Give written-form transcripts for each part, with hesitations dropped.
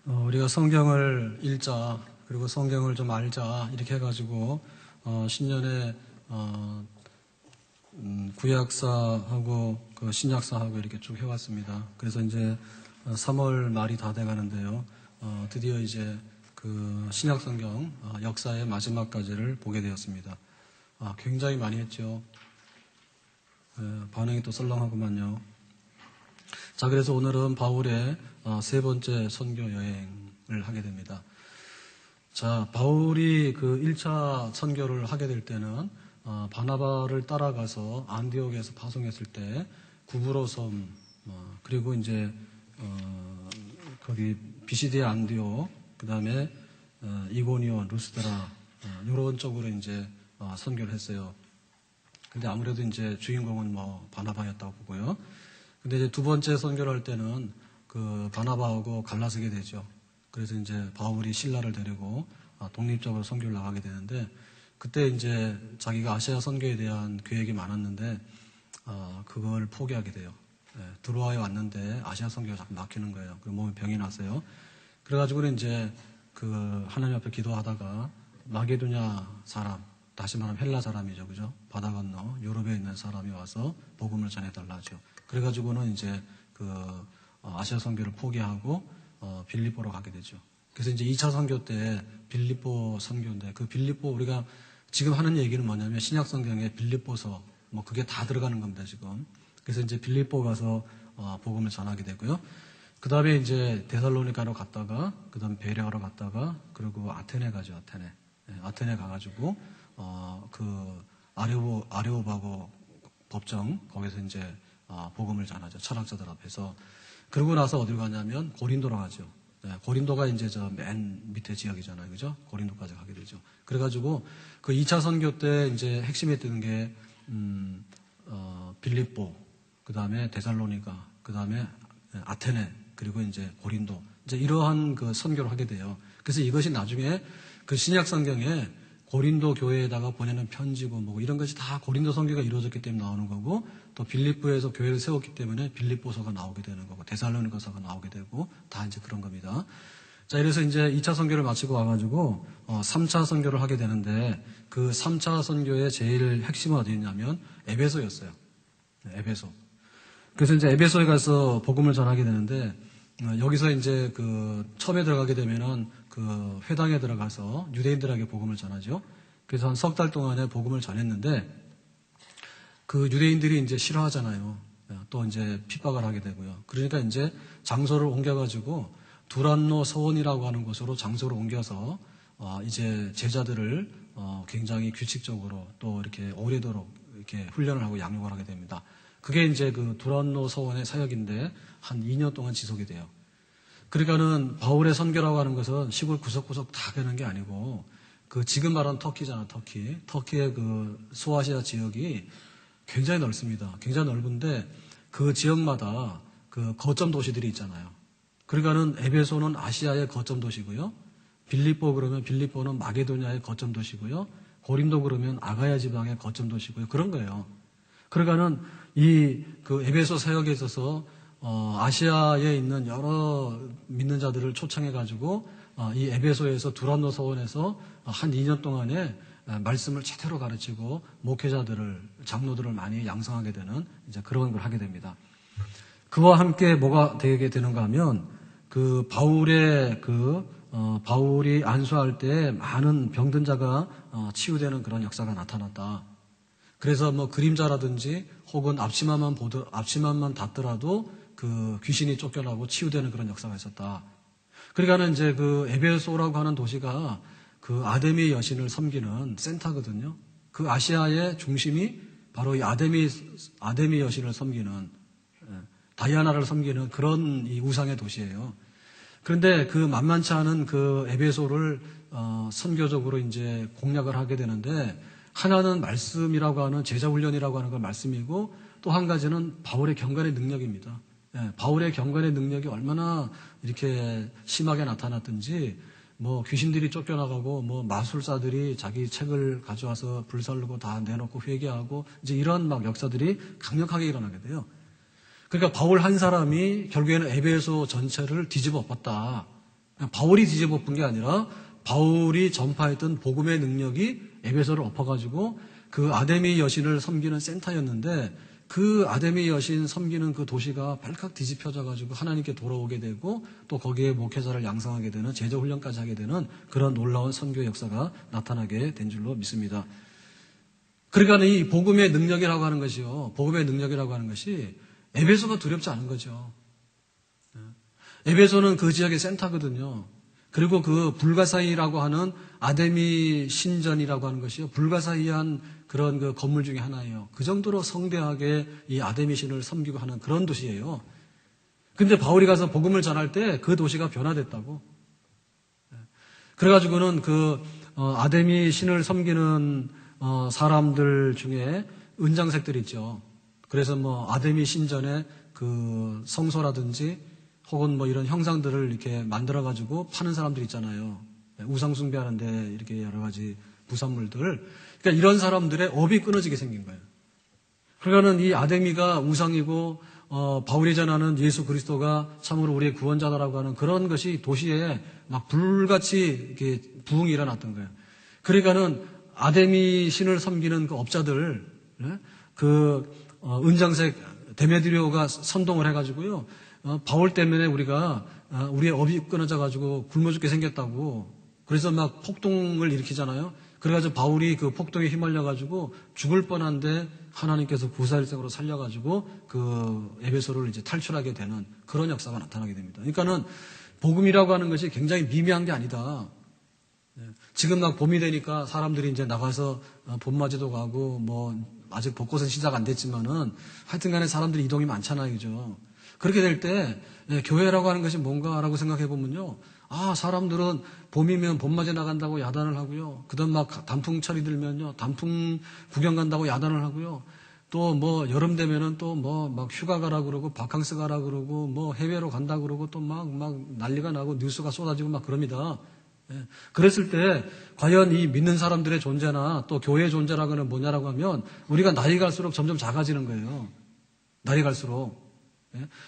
우리가 성경을 읽자, 그리고 성경을 좀 알자, 이렇게 해가지고, 신년에, 구약사하고 그 신약사하고 이렇게 쭉 해왔습니다. 그래서 이제 3월 말이 다 돼가는데요. 드디어 이제 그 신약성경 역사의 마지막까지를 보게 되었습니다. 굉장히 많이 했죠. 반응이 또 썰렁하구만요. 자, 그래서 오늘은 바울의 세 번째 선교 여행을 하게 됩니다. 자, 바울이 그 1차 선교를 하게 될 때는 바나바를 따라가서 안디옥에서 파송했을 때 구브로 섬, 그리고 이제 거기 비시디아 안디옥, 그 다음에 이고니온, 루스드라 이런 쪽으로 이제 선교를 했어요. 근데 아무래도 이제 주인공은 바나바였다고 보고요. 근데 이제 두 번째 선교를 할 때는 그 바나바하고 갈라서게 되죠. 그래서 이제 바울이 신라를 데리고 독립적으로 선교를 나가게 되는데, 그때 이제 자기가 아시아 선교에 대한 계획이 많았는데 그걸 포기하게 돼요. 드로아에 왔는데 아시아 선교가 자꾸 막히는 거예요. 그리고 몸에 병이 났어요. 그래가지고는 이제 그 하나님 앞에 기도하다가 마게도냐 사람, 다시 말하면 헬라 사람이죠, 그죠? 바다 건너 유럽에 있는 사람이 와서 복음을 전해달라 하죠. 그래가지고는 이제 그 아시아 선교를 포기하고 빌립보로 가게 되죠. 그래서 이제 2차 선교 때 빌립보 선교인데, 그 빌립보, 우리가 지금 하는 얘기는 뭐냐면 신약 성경에 빌립보서 그게 다 들어가는 겁니다, 지금. 그래서 이제 빌립보 가서 복음을 전하게 되고요. 그 다음에 이제 데살로니가로 갔다가, 그 다음에 베레아로 갔다가, 그리고 아테네 가죠, 아테네. 아테네 가가지고 그 아레오바고 법정, 거기서 이제 복음을 전하죠, 철학자들 앞에서. 그러고 나서 어디로 가냐면 고린도로 가죠. 고린도가 이제 저 맨 밑에 지역이잖아요, 그죠? 고린도까지 가게 되죠. 그래가지고 그 2차 선교 때 이제 핵심이 되는 게 빌립보, 그 다음에 데살로니가, 그 다음에 아테네, 그리고 이제 고린도, 이제 이러한 그 선교를 하게 돼요. 그래서 이것이 나중에 그 신약 성경에 고린도 교회에다가 보내는 편지고 이런 것이 다 고린도 선교가 이루어졌기 때문에 나오는 거고, 또 빌립보에서 교회를 세웠기 때문에 빌립보서가 나오게 되는 거고, 데살로니가서가 나오게 되고, 다 이제 그런 겁니다. 자, 이래서 이제 2차 선교를 마치고 와가지고 3차 선교를 하게 되는데, 그 3차 선교의 제일 핵심은 어디였냐면 에베소였어요. 에베소. 그래서 이제 에베소에 가서 복음을 전하게 되는데, 여기서 이제 그 처음에 들어가게 되면은 그 회당에 들어가서 유대인들에게 복음을 전하죠. 그래서 한 석 달 동안에 복음을 전했는데, 그 유대인들이 이제 싫어하잖아요. 또 이제 핍박을 하게 되고요. 그러니까 이제 장소를 옮겨가지고 두란노 서원이라고 하는 곳으로 장소를 옮겨서 이제 제자들을 굉장히 규칙적으로 또 이렇게 오래도록 이렇게 훈련을 하고 양육을 하게 됩니다. 그게 이제 그 두란노 서원의 사역인데 한 2년 동안 지속이 돼요. 그러니까는 바울의 선교라고 하는 것은 시골 구석구석 다 가는 게 아니고, 그 지금 말하는 터키잖아, 터키. 터키의 그 소아시아 지역이 굉장히 넓습니다. 굉장히 넓은데 그 지역마다 그 거점 도시들이 있잖아요. 그러니까는 에베소는 아시아의 거점 도시고요. 빌립보 그러면 빌립보는 마게도냐의 거점 도시고요. 고린도 그러면 아가야 지방의 거점 도시고요. 그런 거예요. 그러니까는 이 그 에베소 사역에 있어서 아시아에 있는 여러 믿는 자들을 초청해가지고 이 에베소에서 두란노 서원에서 한 2년 동안에 말씀을 제대로 가르치고 목회자들을, 장로들을 많이 양성하게 되는 이제 그런 걸 하게 됩니다. 그와 함께 뭐가 되게 되는가 하면 그 바울의 바울이 안수할 때 많은 병든 자가 치유되는 그런 역사가 나타났다. 그래서 그림자라든지 혹은 앞치마만 닿더라도 그 귀신이 쫓겨나고 치유되는 그런 역사가 있었다. 그러니까는 이제 그 에베소라고 하는 도시가 그 아데미 여신을 섬기는 센터거든요. 그 아시아의 중심이 바로 이 아데미 여신을 섬기는, 다이아나를 섬기는 그런 이 우상의 도시예요. 그런데 그 만만치 않은 그 에베소를 선교적으로 이제 공략을 하게 되는데, 하나는 말씀이라고 하는 제자훈련이라고 하는 건 말씀이고, 또 한 가지는 바울의 경건의 능력입니다. 바울의 경건의 능력이 얼마나 이렇게 심하게 나타났든지, 귀신들이 쫓겨나가고, 마술사들이 자기 책을 가져와서 불살르고 다 내놓고 회개하고, 이제 이런 역사들이 강력하게 일어나게 돼요. 그러니까 바울 한 사람이 결국에는 에베소 전체를 뒤집어 엎었다. 바울이 뒤집어엎은 게 아니라 바울이 전파했던 복음의 능력이 에베소를 엎어가지고 그 아데미 여신을 섬기는 센터였는데 그 아데미 여신 섬기는 그 도시가 발칵 뒤집혀져가지고 하나님께 돌아오게 되고 또 거기에 목회자를 양성하게 되는 제자훈련까지 하게 되는 그런 놀라운 선교 역사가 나타나게 된 줄로 믿습니다. 그러니까 이 복음의 능력이라고 하는 것이요. 복음의 능력이라고 하는 것이 에베소가 두렵지 않은 거죠. 에베소는 그 지역의 센터거든요. 그리고 그 불가사의라고 하는 아데미 신전이라고 하는 것이요. 불가사의한 그런 그 건물 중에 하나예요. 그 정도로 성대하게 이 아데미 신을 섬기고 하는 그런 도시예요. 근데 바울이 가서 복음을 전할 때 그 도시가 변화됐다고. 그래가지고는 그 아데미 신을 섬기는 사람들 중에 은장색들 있죠. 그래서 뭐 아데미 신전에 그 성소라든지 혹은 뭐 이런 형상들을 이렇게 만들어가지고 파는 사람들 있잖아요. 우상숭배하는데 이렇게 여러 가지 부산물들. 그러니까 이런 사람들의 업이 끊어지게 생긴 거예요. 그러니까는 이 아데미가 우상이고, 바울이 전하는 예수 그리스도가 참으로 우리의 구원자다라고 하는 그런 것이 도시에 막 불같이 이렇게 부흥이 일어났던 거예요. 그러니까는 아데미 신을 섬기는 그 업자들, 은장색 데메드리오가 선동을 해가지고요. 바울 때문에 우리의 업이 끊어져가지고 굶어 죽게 생겼다고. 그래서 막 폭동을 일으키잖아요. 그래가지고 바울이 그 폭동에 휘말려가지고 죽을 뻔한데 하나님께서 구사일생으로 살려가지고 그 에베소를 이제 탈출하게 되는 그런 역사가 나타나게 됩니다. 그러니까는 복음이라고 하는 것이 굉장히 미미한 게 아니다. 지금 막 봄이 되니까 사람들이 이제 나가서 봄맞이도 가고 뭐 아직 벚꽃은 시작 안 됐지만은 하여튼 간에 사람들이 이동이 많잖아요. 그죠? 그렇게 될 때 교회라고 하는 것이 뭔가라고 생각해 보면요. 사람들은 봄이면 봄맞이 나간다고 야단을 하고요. 그다음 막 단풍철이 들면요. 단풍 구경 간다고 야단을 하고요. 또 뭐 여름 되면은 또 뭐 막 휴가 가라 그러고 바캉스 가라 그러고 뭐 해외로 간다 그러고 또 막 난리가 나고 뉴스가 쏟아지고 막 그럽니다. 그랬을 때 과연 이 믿는 사람들의 존재나 또 교회의 존재라고는 뭐냐라고 하면 우리가 나이 갈수록 점점 작아지는 거예요. 나이 갈수록.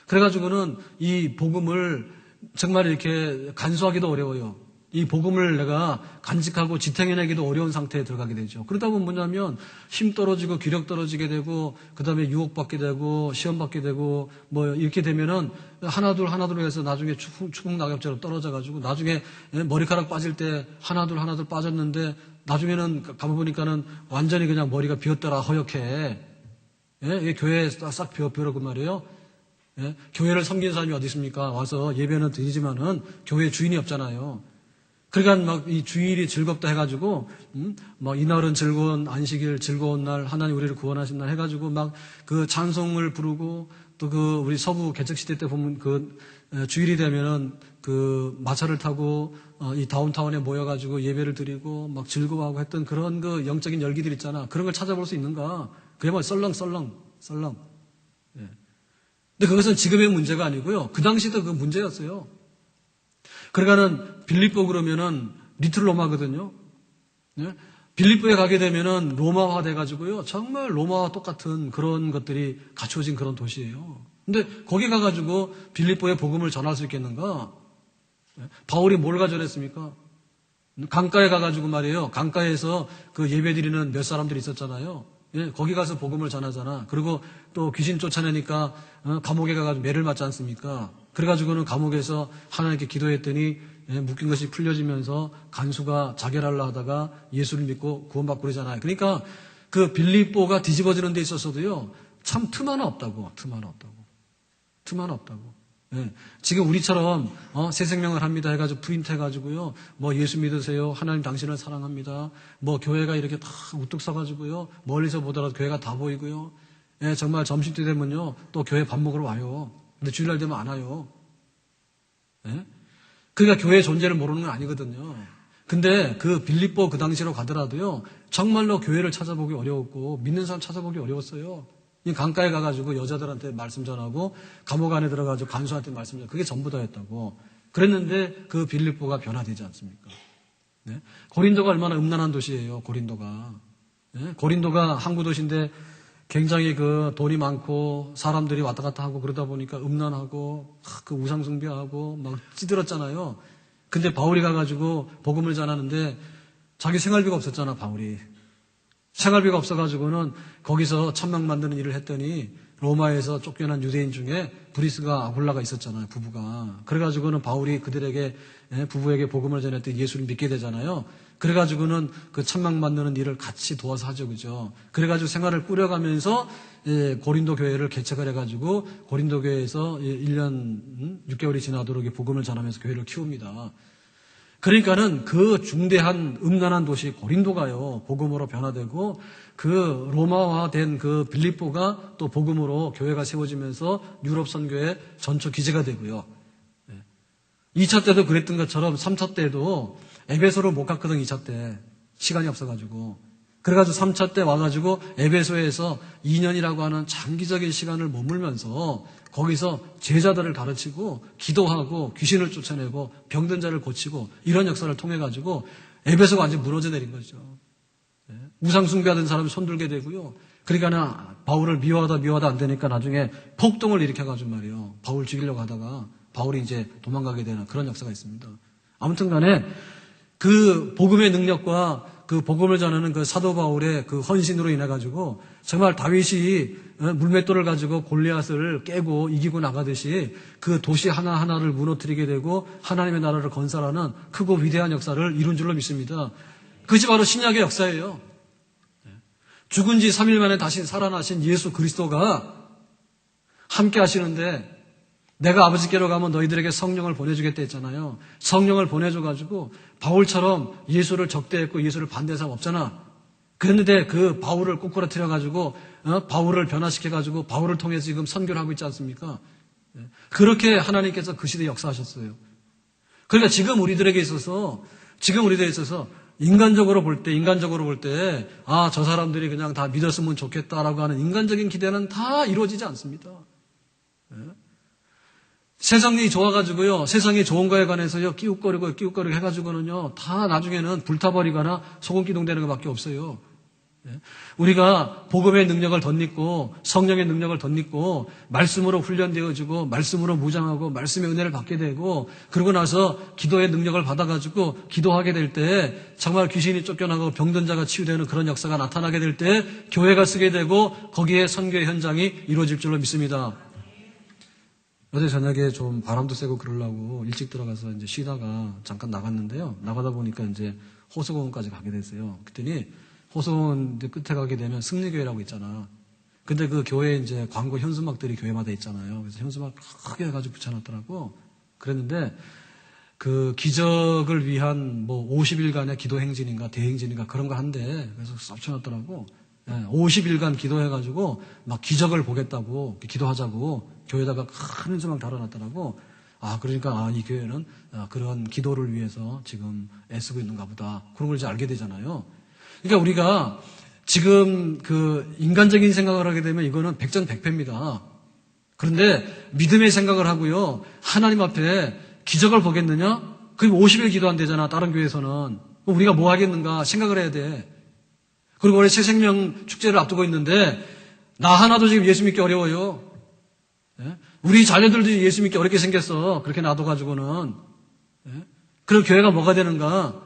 그래가지고는 이 복음을 정말 이렇게 간수하기도 어려워요. 이 복음을 내가 간직하고 지탱해내기도 어려운 상태에 들어가게 되죠. 그러다 보면 뭐냐면 힘 떨어지고 기력 떨어지게 되고 그 다음에 유혹받게 되고 시험 받게 되고 뭐 이렇게 되면은 하나둘 해서 나중에 추궁 낙엽처럼 떨어져가지고 나중에 머리카락 빠질 때 하나둘 빠졌는데 나중에는 가보니까는 완전히 그냥 머리가 비었더라 허옇게. 이게 교회에 싹 비어버리고 말이에요. 교회를 섬기는 사람이 어디 있습니까? 와서 예배는 드리지만은 교회 주인이 없잖아요. 그러니까 막 이 주일이 즐겁다 해가지고, 막 이날은 즐거운 안식일, 즐거운 날, 하나님 우리를 구원하신 날 해가지고 막 그 찬송을 부르고 또 그 우리 서부 개척시대 때 보면 그 주일이 되면은 그 마차를 타고 이 다운타운에 모여가지고 예배를 드리고 막 즐거워하고 했던 그런 그 영적인 열기들 있잖아. 그런 걸 찾아볼 수 있는가? 그야말로 썰렁. 근데 그것은 지금의 문제가 아니고요. 그 당시도 그 문제였어요. 그러니까는 빌립보 그러면은 리틀 로마거든요. 빌립보에 가게 되면은 로마화 돼가지고요. 정말 로마와 똑같은 그런 것들이 갖춰진 그런 도시예요. 근데 거기 가가지고 빌립보에 복음을 전할 수 있겠는가? 바울이 뭘 가져냈습니까? 강가에 가가지고 말이에요. 강가에서 그 예배 드리는 몇 사람들이 있었잖아요. 거기 가서 복음을 전하잖아. 그리고 또 귀신 쫓아내니까 감옥에 가가지고 매를 맞지 않습니까? 그래가지고는 감옥에서 하나님께 기도했더니 묶인 것이 풀려지면서 간수가 자결하려 하다가 예수를 믿고 구원받고 그러잖아요. 그러니까 그 빌립보가 뒤집어지는 데 있어서도요. 참 틈 하나 없다고. 지금 우리처럼 새 생명을 합니다 해가지고 프린트해가지고요. 뭐 예수 믿으세요. 하나님 당신을 사랑합니다. 뭐 교회가 이렇게 다 우뚝 서가지고요. 멀리서 보더라도 교회가 다 보이고요. 정말 점심때 되면요. 또 교회 밥 먹으러 와요. 근데 주일날 되면 안 와요. 그러니까 교회의 존재를 모르는 건 아니거든요. 근데 그 빌립보 그 당시로 가더라도요. 정말로 교회를 찾아보기 어려웠고 믿는 사람 찾아보기 어려웠어요. 이 강가에 가가지고 여자들한테 말씀 전하고 감옥 안에 들어가지고 간수한테 말씀 전하고 그게 전부 다였다고. 그랬는데 그 빌립보가 변화되지 않습니까? 고린도가 얼마나 음란한 도시예요. 고린도가 항구 도시인데 굉장히 그 돈이 많고 사람들이 왔다 갔다 하고 그러다 보니까 음란하고 그 우상 숭배하고 막 찌들었잖아요. 근데 바울이 가가지고 복음을 전하는데 자기 생활비가 없었잖아, 바울이. 생활비가 없어가지고는 거기서 천막 만드는 일을 했더니 로마에서 쫓겨난 유대인 중에 브리스가 아굴라가 있었잖아요, 부부가. 그래가지고는 바울이 그들에게, 부부에게 복음을 전했더니 예수를 믿게 되잖아요. 그래가지고는 그 천막 만드는 일을 같이 도와서 하죠, 그죠? 그래가지고 생활을 꾸려가면서 고린도 교회를 개척을 해가지고 고린도 교회에서 1년 6개월이 지나도록 복음을 전하면서 교회를 키웁니다. 그러니까는 그 중대한 음란한 도시 고린도가요, 복음으로 변화되고 그 로마화된 그 빌립보가 또 복음으로 교회가 세워지면서 유럽 선교의 전초 기지가 되고요. 2차 때도 그랬던 것처럼 3차 때도 에베소를 못 갔거든, 2차 때. 시간이 없어가지고. 그래가지고 3차 때 와가지고 에베소에서 2년이라고 하는 장기적인 시간을 머물면서 거기서 제자들을 가르치고 기도하고 귀신을 쫓아내고 병든 자를 고치고 이런 역사를 통해가지고 에베소가 완전히 무너져 내린 거죠. 우상 숭배하던 사람이 손들게 되고요. 그러니까는 바울을 미워하다 안 되니까 나중에 폭동을 일으켜가지고 말이에요. 바울 죽이려고 하다가 바울이 이제 도망가게 되는 그런 역사가 있습니다. 아무튼 간에 그 복음의 능력과 그 복음을 전하는 그 사도 바울의 그 헌신으로 인해 가지고 정말 다윗이 물맷돌을 가지고 골리앗을 깨고 이기고 나가듯이 그 도시 하나하나를 무너뜨리게 되고 하나님의 나라를 건설하는 크고 위대한 역사를 이룬 줄로 믿습니다. 그것이 바로 신약의 역사예요. 죽은 지 3일 만에 다시 살아나신 예수 그리스도가 함께 하시는데 내가 아버지께로 가면 너희들에게 성령을 보내주겠다 했잖아요. 성령을 보내줘가지고 바울처럼 예수를 적대했고 예수를 반대한 사람 없잖아. 그런데 그 바울을 꼬꾸라뜨려가지고 바울을 변화시켜가지고 바울을 통해서 지금 선교를 하고 있지 않습니까? 그렇게 하나님께서 그 시대에 역사하셨어요. 그러니까 지금 우리들에게 있어서 인간적으로 볼 때 아, 저 사람들이 그냥 다 믿었으면 좋겠다라고 하는 인간적인 기대는 다 이루어지지 않습니다. 세상이 좋아가지고요, 세상이 좋은 거에 관해서요, 끼웃거리고 해가지고는요, 다 나중에는 불타버리거나 소금기둥되는 것밖에 없어요. 우리가 복음의 능력을 덧입고, 성령의 능력을 덧입고, 말씀으로 훈련되어지고, 말씀으로 무장하고, 말씀의 은혜를 받게 되고, 그러고 나서 기도의 능력을 받아가지고, 기도하게 될 때, 정말 귀신이 쫓겨나고 병든 자가 치유되는 그런 역사가 나타나게 될 때, 교회가 쓰게 되고, 거기에 선교의 현장이 이루어질 줄로 믿습니다. 어제 저녁에 좀 바람도 쐬고 그러려고 일찍 들어가서 이제 쉬다가 잠깐 나갔는데요. 나가다 보니까 이제 호수공원까지 가게 됐어요. 그랬더니 호수공원 끝에 가게 되면 승리교회라고 있잖아. 근데 그 교회에 이제 광고 현수막들이 교회마다 있잖아요. 그래서 현수막 크게 해가지고 붙여놨더라고. 그랬는데 그 기적을 위한 뭐 50일간의 기도 행진인가 대행진인가 그런 거 한대. 그래서 써 붙여놨더라고. 50일간 기도해가지고 막 기적을 보겠다고 기도하자고 교회에다가 큰 현수막 달아놨더라고. 아, 그러니까 이 교회는 그런 기도를 위해서 지금 애쓰고 있는가 보다. 그런 걸 이제 알게 되잖아요. 그러니까 우리가 지금 그 인간적인 생각을 하게 되면 이거는 백전백패입니다. 그런데 믿음의 생각을 하고요, 하나님 앞에 기적을 보겠느냐? 그게 50일 기도 안 되잖아, 다른 교회에서는. 우리가 뭐 하겠는가 생각을 해야 돼. 그리고 올해 새생명 축제를 앞두고 있는데 나 하나도 지금 예수 믿기 어려워요. 우리 자녀들도 예수 믿기 어렵게 생겼어. 그렇게 놔둬가지고는. 그럼 교회가 뭐가 되는가?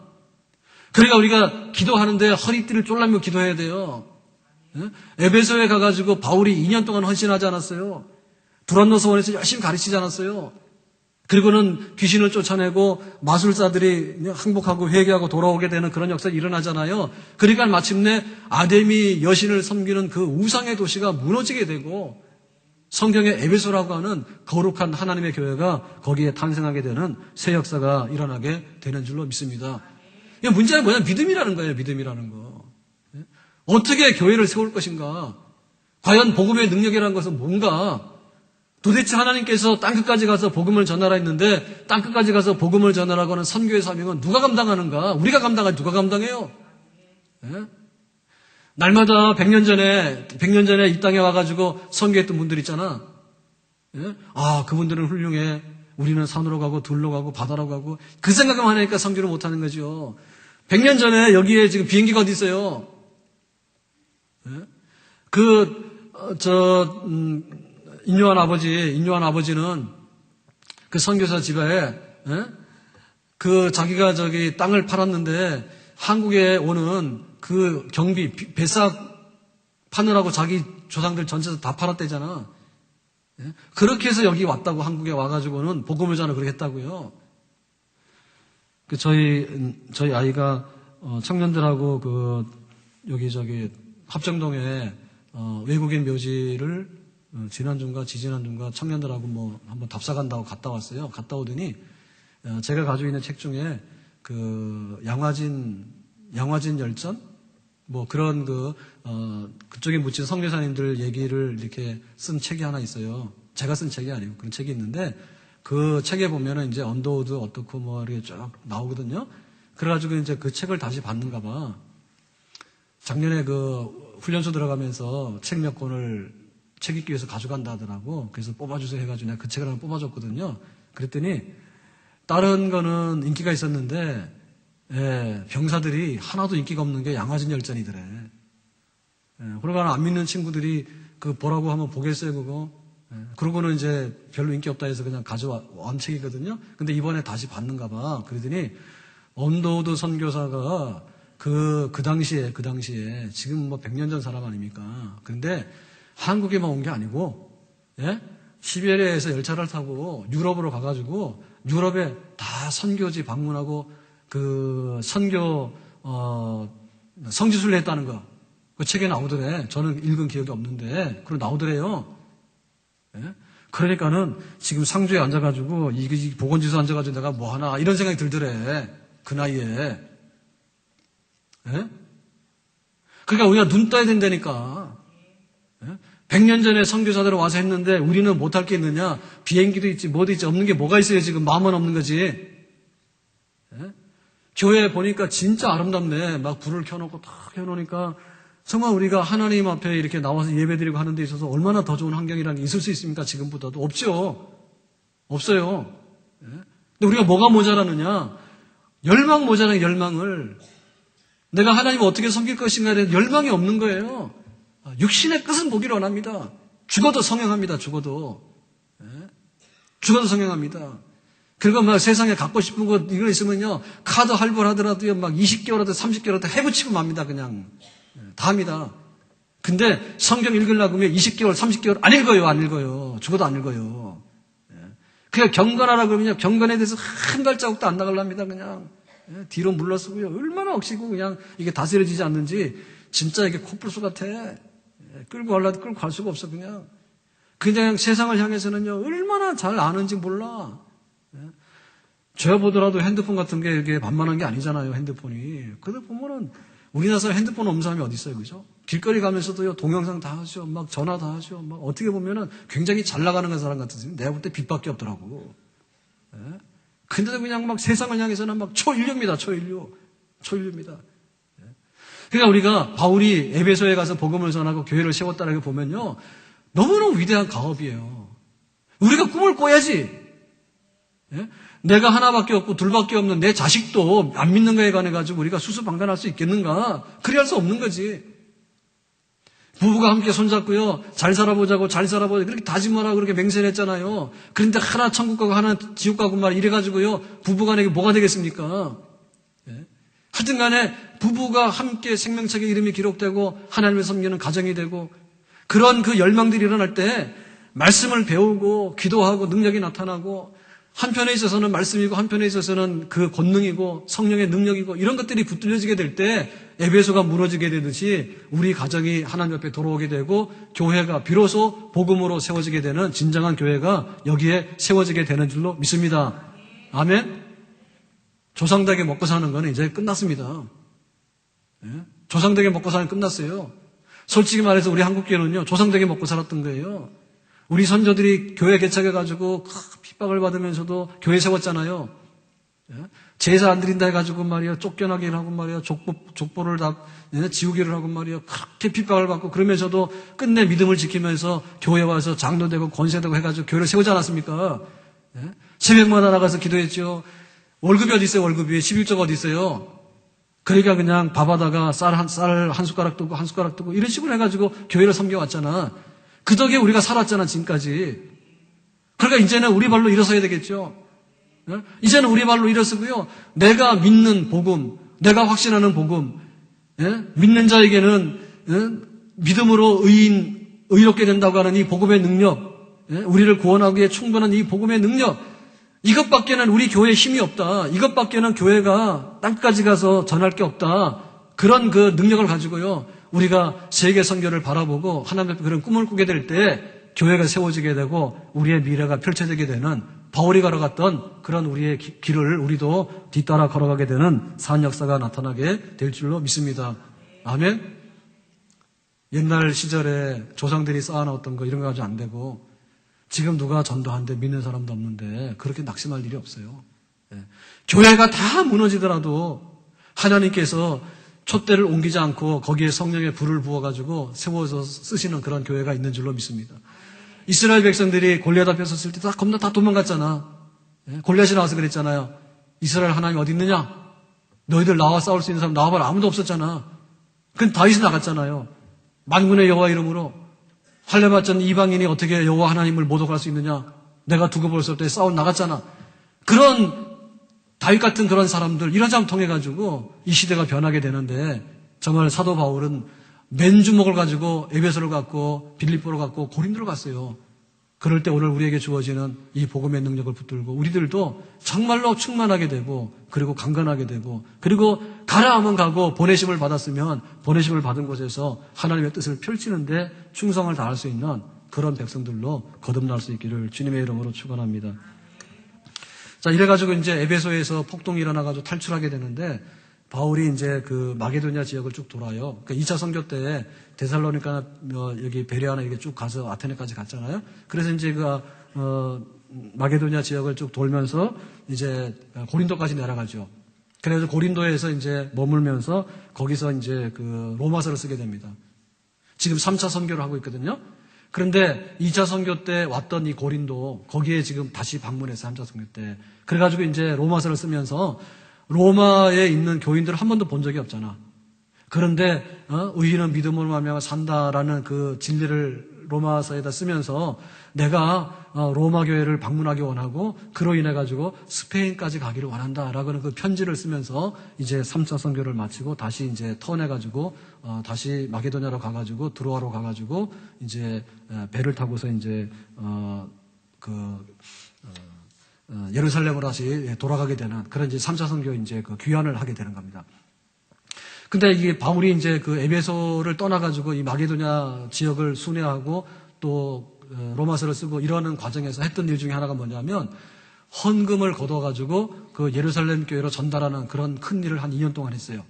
그러니까 우리가 기도하는데 허리띠를 쫄라매고 기도해야 돼요. 에베소에 가가지고 바울이 2년 동안 헌신하지 않았어요. 두란노서원에서 열심히 가르치지 않았어요. 그리고는 귀신을 쫓아내고 마술사들이 항복하고 회개하고 돌아오게 되는 그런 역사가 일어나잖아요. 그러니까 마침내 아데미 여신을 섬기는 그 우상의 도시가 무너지게 되고 성경의 에베소라고 하는 거룩한 하나님의 교회가 거기에 탄생하게 되는 새 역사가 일어나게 되는 줄로 믿습니다. 문제는 뭐냐? 믿음이라는 거예요. 믿음이라는 거. 어떻게 교회를 세울 것인가? 과연 복음의 능력이라는 것은 뭔가? 도대체 하나님께서 땅끝까지 가서 복음을 전하라 했는데 땅끝까지 가서 복음을 전하라고 하는 선교의 사명은 누가 감당하는가? 우리가 감당하지 누가 감당해요? 날마다 100년 전에 이 땅에 와가지고 선교했던 분들 있잖아. 아, 그분들은 훌륭해. 우리는 산으로 가고 들로 가고 바다로 가고 그 생각만 하니까 선교를 못하는 거죠. 100년 전에 여기에 지금 비행기가 어디 있어요? 인요한 아버지는 그 선교사 집에 그 자기가 땅을 팔았는데 한국에 오는 그 경비, 배싹 파느라고 자기 조상들 전체에서 다 팔았대잖아. 예? 그렇게 해서 여기 왔다고, 한국에 와가지고는 복음을 전하 그렇게 했다고요. 저희 아이가 청년들하고 여기 합정동에 외국인 묘지를 지난주인가 지지난주인가 청년들하고 한번 답사 간다고 갔다 왔어요. 갔다 오더니 제가 가지고 있는 책 중에 양화진 열전 그런 그쪽에 묻힌 선교사님들 얘기를 이렇게 쓴 책이 하나 있어요. 제가 쓴 책이 아니고 그런 책이 있는데 그 책에 보면은 이제 언더우드 어떻고 이렇게 쭉 나오거든요. 그래가지고 이제 그 책을 다시 봤는가 봐. 작년에 훈련소 들어가면서 책 몇 권을 책 읽기 위해서 가져간다 하더라고. 그래서 뽑아주세요 해가지고 내가 그 책을 하나 뽑아줬거든요. 그랬더니 다른 거는 인기가 있었는데 병사들이 하나도 인기가 없는 게 양화진 열전이더래. 그러니까 안 믿는 친구들이 보라고 하면 보겠어요 그거. 그러고는 이제 별로 인기 없다 해서 그냥 가져온 책이거든요. 근데 이번에 다시 봤는가 봐. 그러더니 언더우드 선교사가 그 당시에 지금 100년 전 사람 아닙니까? 그런데 한국에만 온 게 아니고 시베리아에서 열차를 타고 유럽으로 가가지고 유럽에 다 선교지 방문하고 성지순례 했다는 거. 그 책에 나오더래. 저는 읽은 기억이 없는데 그리고 나오더래요. 그러니까는 지금 상주에 앉아가지고 이 보건지수 앉아가지고 내가 뭐 하나 이런 생각이 들더래. 그 나이에. 그러니까 우리가 눈 떠야 된다니까. 100년 전에 선교사들 와서 했는데 우리는 못할 게 있느냐? 비행기도 있지 뭐도 있지 없는 게 뭐가 있어요 지금. 마음은 없는 거지. 교회 보니까 진짜 아름답네. 막 불을 켜놓고 탁 켜놓으니까 정말 우리가 하나님 앞에 이렇게 나와서 예배드리고 하는 데 있어서 얼마나 더 좋은 환경이라는 게 있을 수 있습니까? 지금보다도. 없죠. 없어요. 근데 우리가 뭐가 모자라느냐? 열망 모자라는 열망을. 내가 하나님을 어떻게 섬길 것인가에 대한 열망이 없는 거예요. 육신의 끝은 보기를 원합니다. 죽어도 성행합니다. 죽어도 성행합니다. 그리고 세상에 갖고 싶은 거 이거 있으면요 카드 할부를 하더라도요 20개월이라도 30개월이라도 해붙이고 맙니다. 그냥 다 합니다. 근데 성경 읽으려고 하면 20개월 30개월 안 읽어요. 죽어도 안 읽어요. 그냥 경건하라 그러면요 경건에 대해서 한 발자국도 안 나가랍니다. 그냥 뒤로 물러서고요. 얼마나 억시고 그냥 이게 다스려지지 않는지 진짜 이게 코뿔소 같아. 끌고 가려도 끌고 갈 수가 없어. 그냥 세상을 향해서는요 얼마나 잘 아는지 몰라. 제가 보더라도 핸드폰 같은 게 이게 만만한 게 아니잖아요. 핸드폰이. 그러다 보면은 우리나라 사람 핸드폰 없는 사람이 어디 있어요, 그죠? 길거리 가면서도요 동영상 다 하죠, 전화 다 하죠. 어떻게 보면은 굉장히 잘 나가는 사람 같으세요. 내가 볼 때 빚밖에 없더라고. 근데도 그냥 세상을 향해서는 초인류입니다. 초인류입니다. 그러니까 우리가 바울이 에베소에 가서 복음을 전하고 교회를 세웠다라고 보면요 너무너무 위대한 가업이에요. 우리가 꿈을 꿔야지. 내가 하나밖에 없고 둘밖에 없는 내 자식도 안 믿는 거에 관해 가지고 우리가 수수방관할 수 있겠는가? 그리 할 수 없는 거지. 부부가 함께 손잡고요 잘 살아보자고 그렇게 다짐하라고 그렇게 맹세를 했잖아요. 그런데 하나 천국 가고 하나 지옥 가고 이래가지고요 부부간에 뭐가 되겠습니까? 하여튼 간에 부부가 함께 생명책의 이름이 기록되고 하나님을 섬기는 가정이 되고 그런 그 열망들이 일어날 때 말씀을 배우고 기도하고 능력이 나타나고 한편에 있어서는 말씀이고 한편에 있어서는 그 권능이고 성령의 능력이고 이런 것들이 붙들려지게 될 때 에베소가 무너지게 되듯이 우리 가정이 하나님 앞에 돌아오게 되고 교회가 비로소 복음으로 세워지게 되는 진정한 교회가 여기에 세워지게 되는 줄로 믿습니다. 아멘. 조상되게 먹고 사는 건 이제 끝났습니다. 조상되게 먹고 사는 건 끝났어요. 솔직히 말해서 우리 한국교회는요 조상되게 먹고 살았던 거예요. 우리 선조들이 교회 개척해가지고 핍박을 받으면서도 교회 세웠잖아요. 제사 안 드린다 해가지고 쫓겨나게 하고 족보를 다 지우개를 하고 그렇게 핍박을 받고 그러면서도 끝내 믿음을 지키면서 교회 와서 장로되고 권세되고 해가지고 교회를 세우지 않았습니까? 새벽마다 나가서 기도했죠. 월급이 어디 있어요? 월급이 11조가 어디 있어요? 그러니까 그냥 밥하다가 쌀 한 숟가락 뜨고 한 숟가락 뜨고 이런 식으로 해가지고 교회를 섬겨왔잖아. 그 덕에 우리가 살았잖아 지금까지. 그러니까 이제는 우리 발로 일어서야 되겠죠. 이제는 우리 말로 일어서고요. 내가 믿는 복음, 내가 확신하는 복음, 믿는 자에게는 믿음으로 의롭게 된다고 하는 이 복음의 능력, 우리를 구원하기에 충분한 이 복음의 능력, 이것밖에는 우리 교회에 힘이 없다. 이것밖에는 교회가 땅까지 가서 전할 게 없다. 그런 그 능력을 가지고요. 우리가 세계 선교를 바라보고 하나님 앞에 그런 꿈을 꾸게 될 때 교회가 세워지게 되고 우리의 미래가 펼쳐지게 되는 바울이 걸어갔던 그런 우리의 길을 우리도 뒤따라 걸어가게 되는 산 역사가 나타나게 될 줄로 믿습니다. 아멘. 옛날 시절에 조상들이 쌓아놓았던 거 이런 거 가지고 안 되고 지금 누가 전도하는데 믿는 사람도 없는데 그렇게 낙심할 일이 없어요. 교회가 다 무너지더라도 하나님께서 촛대를 옮기지 않고 거기에 성령의 불을 부어가지고 세워서 쓰시는 그런 교회가 있는 줄로 믿습니다. 이스라엘 백성들이 골리앗 앞에 섰을 때 다 겁나 다 도망갔잖아. 골리앗이 나와서 그랬잖아요. 이스라엘 하나님 어디 있느냐? 너희들 나와 싸울 수 있는 사람 나와봐라. 아무도 없었잖아. 그건 다윗이 나갔잖아요. 만군의 여호와 이름으로 할례 받던 이방인이 어떻게 여호와 하나님을 모독할 수 있느냐? 내가 두고 볼 수 없을 때 싸워 나갔잖아. 그런 다윗 같은 그런 사람들 이런 사람 통해 가지고 이 시대가 변하게 되는데 정말 사도 바울은 맨주먹을 가지고 에베소를 갖고 빌립보를 갖고 고린도를 갔어요. 그럴 때 오늘 우리에게 주어지는 이 복음의 능력을 붙들고 우리들도 정말로 충만하게 되고 그리고 강건하게 되고 그리고 가라 하면 가고 보내심을 받았으면 보내심을 받은 곳에서 하나님의 뜻을 펼치는데 충성을 다할 수 있는 그런 백성들로 거듭날 수 있기를 주님의 이름으로 축원합니다. 자, 이래가지고 이제 에베소에서 폭동이 일어나가지고 탈출하게 되는데 바울이 이제 그 마게도냐 지역을 쭉 돌아요. 그러니까 2차 선교 때 데살로니가 여기 베레아나 이렇게 쭉 가서 아테네까지 갔잖아요. 그래서 이제 마게도냐 지역을 쭉 돌면서 이제 고린도까지 내려가죠. 그래서 고린도에서 이제 머물면서 거기서 이제 그 로마서를 쓰게 됩니다. 지금 3차 선교를 하고 있거든요. 그런데 2차 선교 때 왔던 이 고린도 거기에 지금 다시 방문해서 3차 선교 때 그래가지고 이제 로마서를 쓰면서 로마에 있는 교인들을 한 번도 본 적이 없잖아. 그런데 의인은 믿음으로 말미암아 산다라는 그 진리를 로마서에다 쓰면서 내가 로마 교회를 방문하기 원하고 그로 인해 가지고 스페인까지 가기를 원한다라고는 그 편지를 쓰면서 이제 3차 선교를 마치고 다시 이제 턴해 가지고 다시 마게도냐로 가 가지고 드로아로 가 가지고 이제 배를 타고서 이제 예루살렘으로 다시 돌아가게 되는 그런 이제 3차 선교 이제 그 귀환을 하게 되는 겁니다. 근데 이게 바울이 이제 그 에베소를 떠나가지고 이 마게도냐 지역을 순회하고 또 로마서를 쓰고 이러는 과정에서 했던 일 중에 하나가 뭐냐면 헌금을 거둬가지고 그 예루살렘 교회로 전달하는 그런 큰 일을 한 2년 동안 했어요.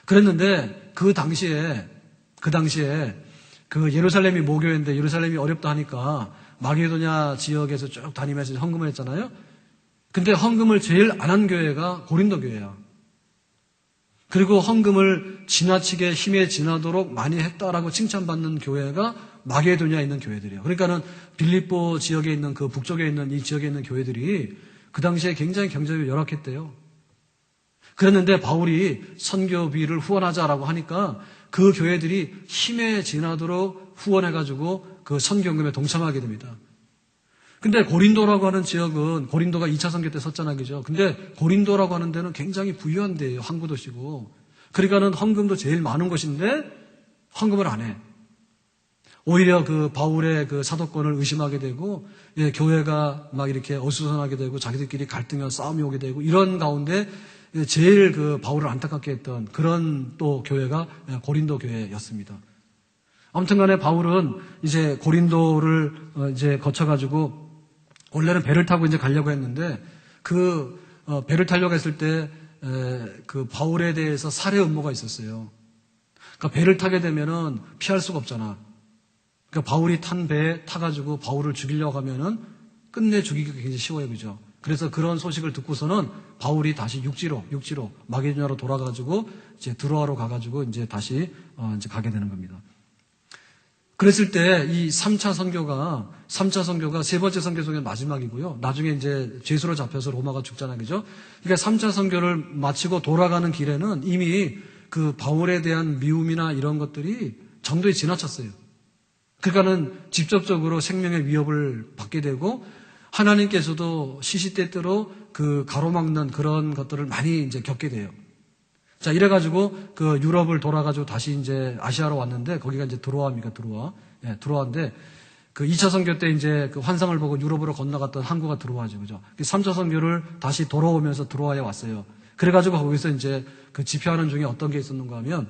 그랬는데 그 당시에 그 예루살렘이 모교회인데 예루살렘이 어렵다 하니까 마게도냐 지역에서 쭉 다니면서 헌금을 했잖아요. 근데 헌금을 제일 안 한 교회가 고린도 교회야. 그리고 헌금을 지나치게 힘에 지나도록 많이 했다라고 칭찬받는 교회가 마게도냐에 있는 교회들이에요. 그러니까는 빌립보 지역에 있는 그 북쪽에 있는 이 지역에 있는 교회들이 그 당시에 굉장히 경제적으로 열악했대요. 그랬는데 바울이 선교비를 후원하자라고 하니까 그 교회들이 힘에 지나도록 후원해가지고 그 선교금에 동참하게 됩니다. 근데 고린도라고 하는 지역은 고린도가 2차 선교 때 섰잖아요. 그죠? 근데 고린도라고 하는 데는 굉장히 부유한 데예요. 항구 도시고. 그러니까는 헌금도 제일 많은 곳인데 헌금을 안 해. 오히려 그 바울의 그 사도권을 의심하게 되고 교회가 막 이렇게 어수선하게 되고 자기들끼리 갈등과 싸움이 오게 되고 이런 가운데 제일 그 바울을 안타깝게 했던 그런 또 교회가 고린도 교회였습니다. 아무튼 간에 바울은 이제 고린도를 이제 거쳐가지고 원래는 배를 타고 이제 가려고 했는데 그 배를 타려고 했을 때 그 바울에 대해서 살해 음모가 있었어요. 그러니까 배를 타게 되면은 피할 수가 없잖아. 그러니까 바울이 탄 배에 타가지고 바울을 죽이려고 하면은 끝내 죽이기가 굉장히 쉬워요. 그죠? 그래서 그런 소식을 듣고서는 바울이 다시 육지로 마게도냐로 돌아가지고 이제 드로아로 가가지고 이제 다시 이제 가게 되는 겁니다. 그랬을 때 이 3차 선교가 세 번째 선교 중에 마지막이고요. 나중에 이제 죄수로 잡혀서 로마가 죽잖아요. 그죠? 그러니까 3차 선교를 마치고 돌아가는 길에는 이미 그 바울에 대한 미움이나 이런 것들이 정도에 지나쳤어요. 그러니까는 직접적으로 생명의 위협을 받게 되고 하나님께서도 시시때때로 그 가로막는 그런 것들을 많이 이제 겪게 돼요. 자, 이래가지고 그 유럽을 돌아가지고 다시 이제 아시아로 왔는데 거기가 이제 드로아입니까? 드로아. 예, 드로아인데 그 2차 선교 때 이제 그 환상을 보고 유럽으로 건너갔던 항구가 드로아죠. 그죠? 3차 선교를 다시 돌아오면서 드로아에 왔어요. 그래가지고 거기서 이제 그 집회하는 중에 어떤 게 있었는가 하면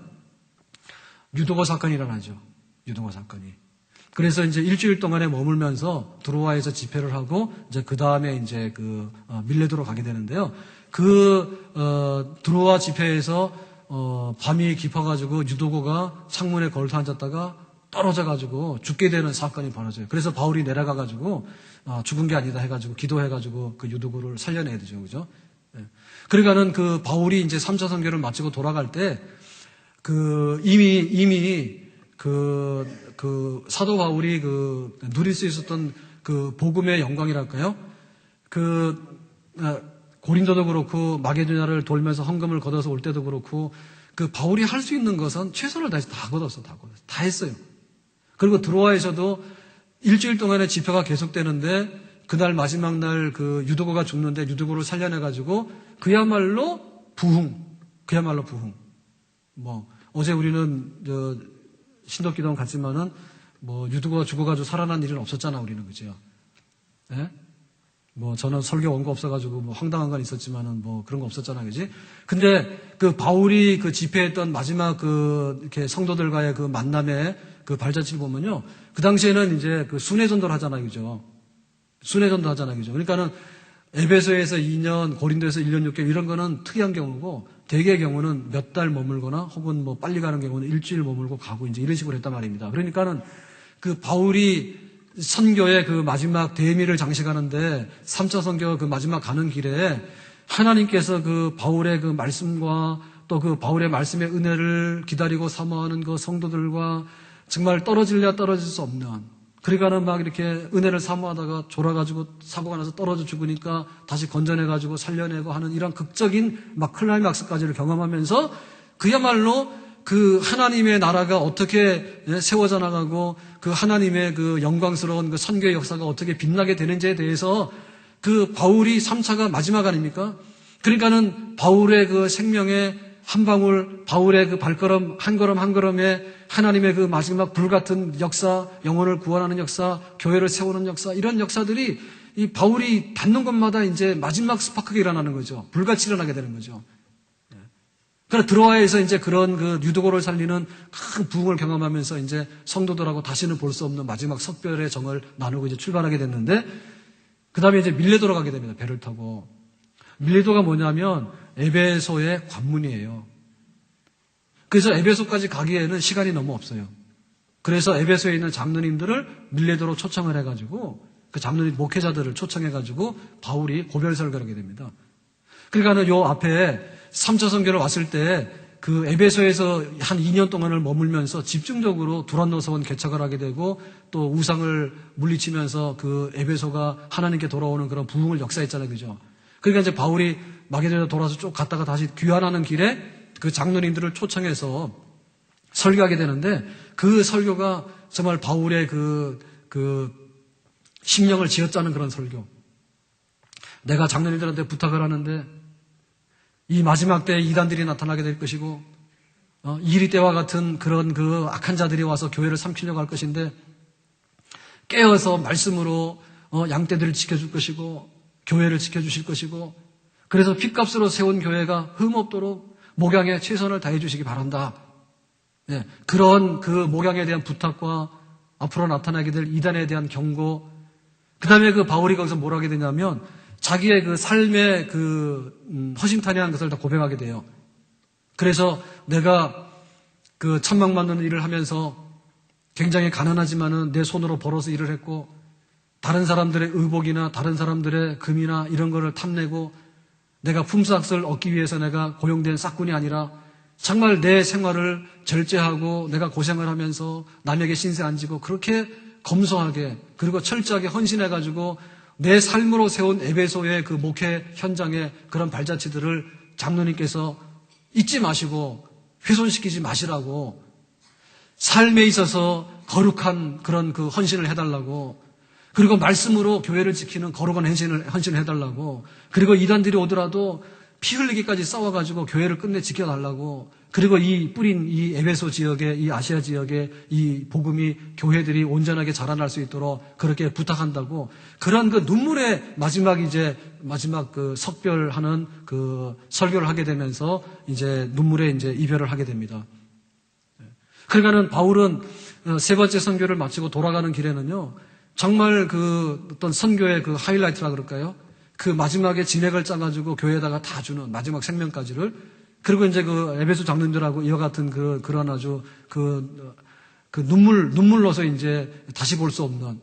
유도거 사건이 일어나죠. 유도거 사건이. 그래서 이제 일주일 동안에 머물면서 드로아에서 집회를 하고 이제 그 다음에 이제 그 밀레도로 가게 되는데요. 드로아 집회에서 밤이 깊어가지고 유도거가 창문에 걸터 앉았다가 떨어져가지고 죽게 되는 사건이 벌어져요. 그래서 바울이 내려가가지고 죽은 게 아니다 해가지고 기도해가지고 그 유도거를 살려내야 되죠, 그죠? 예. 그러니까는 그 바울이 이제 3차 선교를 마치고 돌아갈 때 이미 사도 바울이 누릴 수 있었던 그 복음의 영광이랄까요? 고린도도 그렇고 마게도냐를 돌면서 헌금을 걷어서 올 때도 그렇고 그 바울이 할 수 있는 것은 최선을 다해서 다 걷었어. 다 했어요. 그리고 드로아에서도 일주일 동안의 집회가 계속되는데 그날 마지막 날 그 유도거가 죽는데 유도거를 살려내가지고 그야말로 부흥. 어제 우리는 신덕기도원 갔지만은 유도거가 죽어가지고 살아난 일은 없었잖아, 우리는. 그죠? 예? 저는 설교 원고 없어가지고 황당한 건 있었지만은 그런 거 없었잖아, 그지? 근데 그 바울이 그 집회했던 마지막 이렇게 성도들과의 그 만남의 그 발자취를 보면요. 그 당시에는 이제 그 순회전도를 하잖아요, 그죠? 순회전도 하잖아요, 그죠? 그러니까는 에베소에서 2년, 고린도에서 1년 6개월 이런 거는 특이한 경우고 대개의 경우는 몇 달 머물거나 혹은 빨리 가는 경우는 일주일 머물고 가고 이제 이런 식으로 했단 말입니다. 그러니까는 그 바울이 선교의 그 마지막 대미를 장식하는데 3차 선교 그 마지막 가는 길에 하나님께서 그 바울의 그 말씀과 또 그 바울의 말씀의 은혜를 기다리고 사모하는 그 성도들과 정말 떨어질래야 떨어질 수 없는, 그러니까는 막 이렇게 은혜를 사모하다가 졸아가지고 사고가 나서 떨어져 죽으니까 다시 건져내가지고 살려내고 하는 이런 극적인 막 클라이막스까지를 경험하면서 그야말로 그 하나님의 나라가 어떻게 세워져 나가고 그 하나님의 그 영광스러운 그 선교의 역사가 어떻게 빛나게 되는지에 대해서 그 바울이 3차가 마지막 아닙니까? 그러니까는 바울의 그 생명의 한 방울, 바울의 그 발걸음 한 걸음 한 걸음에 하나님의 그 마지막 불같은 역사, 영혼을 구원하는 역사, 교회를 세우는 역사, 이런 역사들이 이 바울이 닿는 곳마다 이제 마지막 스파크가 일어나는 거죠. 불같이 일어나게 되는 거죠. 그래서 드로아에서 이제 그런 그 유도거를 살리는 큰 부흥을 경험하면서 이제 성도들하고 다시는 볼 수 없는 마지막 석별의 정을 나누고 이제 출발하게 됐는데, 그 다음에 이제 밀레도로 가게 됩니다. 배를 타고. 밀레도가 뭐냐면 에베소의 관문이에요. 그래서 에베소까지 가기에는 시간이 너무 없어요. 그래서 에베소에 있는 장로님들을 밀레도로 초청을 해가지고 그 장로님 목회자들을 초청해가지고 바울이 고별 설교를 하게 됩니다. 그러니까는 요 앞에 3차 선교를 왔을 때 그 에베소에서 한 2년 동안을 머물면서 집중적으로 두란노서원 개척을 하게 되고 또 우상을 물리치면서 그 에베소가 하나님께 돌아오는 그런 부흥을 역사했잖아요. 그죠? 그러니까 이제 바울이 마게도냐 돌아서 쭉 갔다가 다시 귀환하는 길에 그 장로님들을 초청해서 설교하게 되는데 그 설교가 정말 바울의 그 심령을 쥐어짜는 그런 설교. 내가 장로님들한테 부탁을 하는데 이 마지막 때에 이단들이 나타나게 될 것이고 이리 때와 같은 그런 그 악한 자들이 와서 교회를 삼키려고 할 것인데 깨어서 말씀으로 양떼들을 지켜줄 것이고 교회를 지켜주실 것이고 그래서 핏값으로 세운 교회가 흠없도록 목양에 최선을 다해 주시기 바란다. 네, 그런 그 목양에 대한 부탁과 앞으로 나타나게 될 이단에 대한 경고, 그 다음에 그 바울이 거기서 뭘 하게 되냐면 자기의 그 삶의 그 허심탄회한 것을 다 고백하게 돼요. 그래서 내가 그 천막 만드는 일을 하면서 굉장히 가난하지만은 내 손으로 벌어서 일을 했고 다른 사람들의 의복이나 다른 사람들의 금이나 이런 거를 탐내고 내가 품삯을 얻기 위해서 내가 고용된 싹군이 아니라 정말 내 생활을 절제하고 내가 고생을 하면서 남에게 신세 안 지고 그렇게 검소하게 그리고 철저하게 헌신해가지고 내 삶으로 세운 에베소의 그 목회 현장의 그런 발자취들을 장로님께서 잊지 마시고 훼손시키지 마시라고 삶에 있어서 거룩한 그런 그 헌신을 해달라고, 그리고 말씀으로 교회를 지키는 거룩한 헌신을 해달라고. 그리고 이단들이 오더라도 피 흘리기까지 싸워가지고 교회를 끝내 지켜달라고. 그리고 이 뿌린 이 에베소 지역에, 이 아시아 지역에 이 복음이 교회들이 온전하게 자라날 수 있도록 그렇게 부탁한다고. 그런 그 눈물의 마지막 그 석별하는 그 설교를 하게 되면서 이제 눈물의 이제 이별을 하게 됩니다. 그러니까는 바울은 세 번째 선교를 마치고 돌아가는 길에는요, 정말 그 어떤 선교의 그 하이라이트라 그럴까요? 그 마지막에 진액을 짜가지고 교회에다가 다 주는 마지막 생명까지를. 그리고 이제 그 에베소 장로님들하고 이와 같은 그런 아주 그 눈물로서 이제 다시 볼 수 없는,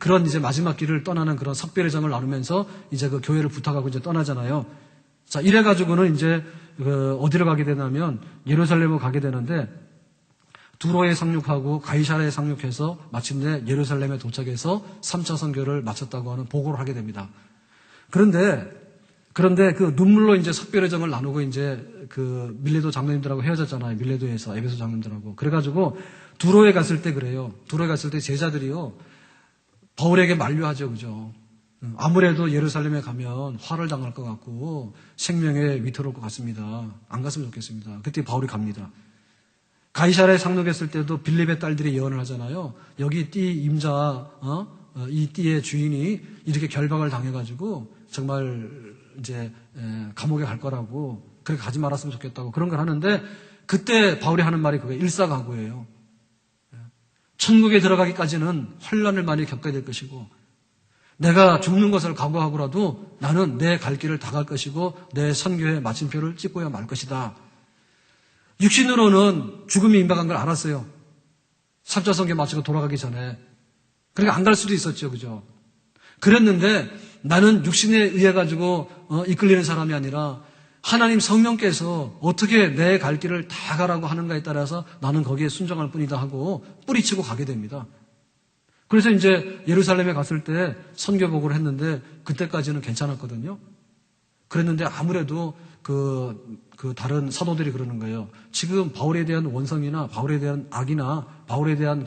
그런 이제 마지막 길을 떠나는 그런 석별의 정을 나누면서 이제 그 교회를 부탁하고 이제 떠나잖아요. 자, 이래가지고는 이제 어디로 가게 되냐면 예루살렘으로 가게 되는데, 두로에 상륙하고 가이사랴에 상륙해서 마침내 예루살렘에 도착해서 3차 선교를 마쳤다고 하는 보고를 하게 됩니다. 그런데 그 눈물로 이제 석별의 정을 나누고 이제 그 밀레도 장로님들하고 헤어졌잖아요. 밀레도에서 에베소 장로님들하고. 그래가지고 두로에 갔을 때 그래요. 두로에 갔을 때 제자들이요, 바울에게 만류하죠, 그죠? 아무래도 예루살렘에 가면 화를 당할 것 같고 생명에 위태로울 것 같습니다. 안 갔으면 좋겠습니다. 그때 바울이 갑니다. 가이사랴에 상륙했을 때도 빌립의 딸들이 예언을 하잖아요. 여기 띠 임자, 이 띠의 주인이 이렇게 결박을 당해가지고 정말 이제 감옥에 갈 거라고, 그렇게 가지 말았으면 좋겠다고 그런 걸 하는데, 그때 바울이 하는 말이 그게 일사각오예요. 천국에 들어가기까지는 환난을 많이 겪어야 될 것이고, 내가 죽는 것을 각오하고라도 나는 내 갈 길을 다 갈 것이고 내 선교의 마침표를 찍고야 말 것이다. 육신으로는 죽음이 임박한 걸 알았어요. 3차 선교 마치고 돌아가기 전에. 그러니까 안 갈 수도 있었죠, 그죠? 그랬는데 나는 육신에 의해 가지고 이끌리는 사람이 아니라 하나님 성령께서 어떻게 내 갈 길을 다 가라고 하는가에 따라서 나는 거기에 순종할 뿐이다 하고 뿌리치고 가게 됩니다. 그래서 이제 예루살렘에 갔을 때 선교복을 했는데 그때까지는 괜찮았거든요. 그랬는데 아무래도 그 다른 사도들이 그러는 거예요. 지금 바울에 대한 원성이나 바울에 대한 악이나 바울에 대한